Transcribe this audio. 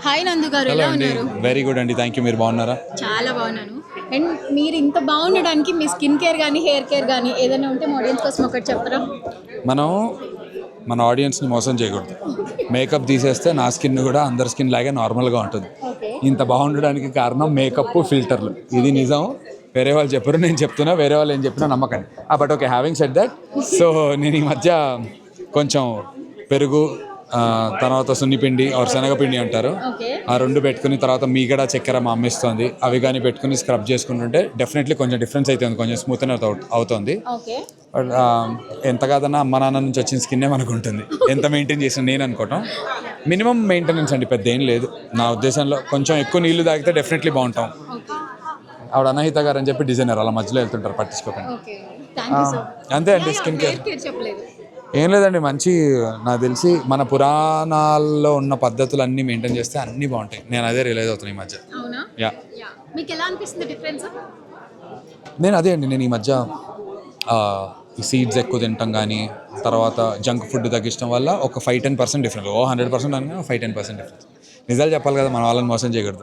Hi నందు గారు, hello ఎలా అండి, ఉన్నారు? వెరీ గుడ్ అండి, థ్యాంక్ యూ. మీరు బాగున్నారా? చాలా బాగున్నాను. అండ్ మీరు ఇంత బాగుండడానికి మీ స్కిన్ కేర్ కానీ హెయిర్ కేర్ కానీ ఏదైనా ఉంటే మా ఆడియన్స్ కోసం ఒకటి చెప్తారా? మనం మన ఆడియన్స్ని మోసం చేయకూడదు. మేకప్ తీసేస్తే నా స్కిన్ కూడా అందరి స్కిన్ లాగే నార్మల్గా ఉంటుంది. ఓకే. ఇంత బాగుండడానికి కారణం మేకప్, ఫిల్టర్లు. ఇది నిజం. వేరే వాళ్ళు చెప్పరు, నేను చెప్తున్నా. వేరే వాళ్ళు ఏం చెప్పినా నమ్మకండి. But okay, having said that, so నేను ఈ మధ్య కొంచెం పెరుగు, తర్వాత సున్నిపిండి ఆర్ శనగపిండి అంటారు, ఓకే. ఆ రెండు పెట్టుకుని తర్వాత మీగడ చక్కెర మా అమ్మిస్తుంది, అవి కానీ పెట్టుకుని స్క్రబ్ చేసుకుంటుంటే డెఫినెట్లీ కొంచెం డిఫరెన్స్ అవుతుంది, కొంచెం స్మూత్ అవుతుంది. ఓకే. బట్ ఎంత కాదన్నా అమ్మ నాన్న నుంచి వచ్చిన స్కిన్నే మనకు ఉంటుంది. ఎంత మెయింటైన్ చేసిన నేను అనుకోవటం మినిమం మెయింటెనెన్స్ అండి, పెద్ద ఏం లేదు నా ఉద్దేశంలో. కొంచెం ఎక్కువ నీళ్లు తాగితే డెఫినెట్లీ బాగుంటాం. ఆవిడ అన్నహిత గారు అని చెప్పి డిజైనర్, అలా మధ్యలో వెళ్తుంటారు, పట్టించుకోకండి. Okay. Thank you so much. అంతే అండి. స్కిన్ కేర్ హెయిర్ కేర్ చెప్పలేదు. ఏం లేదండి, మంచి, నాకు తెలిసి మన పురాణాల్లో ఉన్న పద్ధతులు అన్నీ మెయింటైన్ చేస్తే అన్నీ బాగుంటాయి. నేను అదే రియలైజ్ అవుతున్నాను ఈ మధ్య. అవునా? యా, మీకు ఎలా అనిపిస్తుంది డిఫరెన్స్? నేను అదే అండి, నేను ఈ మధ్య ఈ సీడ్స్ ఎక్కువ తింటాం కానీ, తర్వాత జంక్ ఫుడ్ తగ్గించడం వల్ల ఒక 5-10% డిఫరెన్స్. 100% అనగా 5-10% డిఫరెన్స్. నిజాలు చెప్పాలి కదా, మన వాళ్ళని మోసం చేయకూడదు.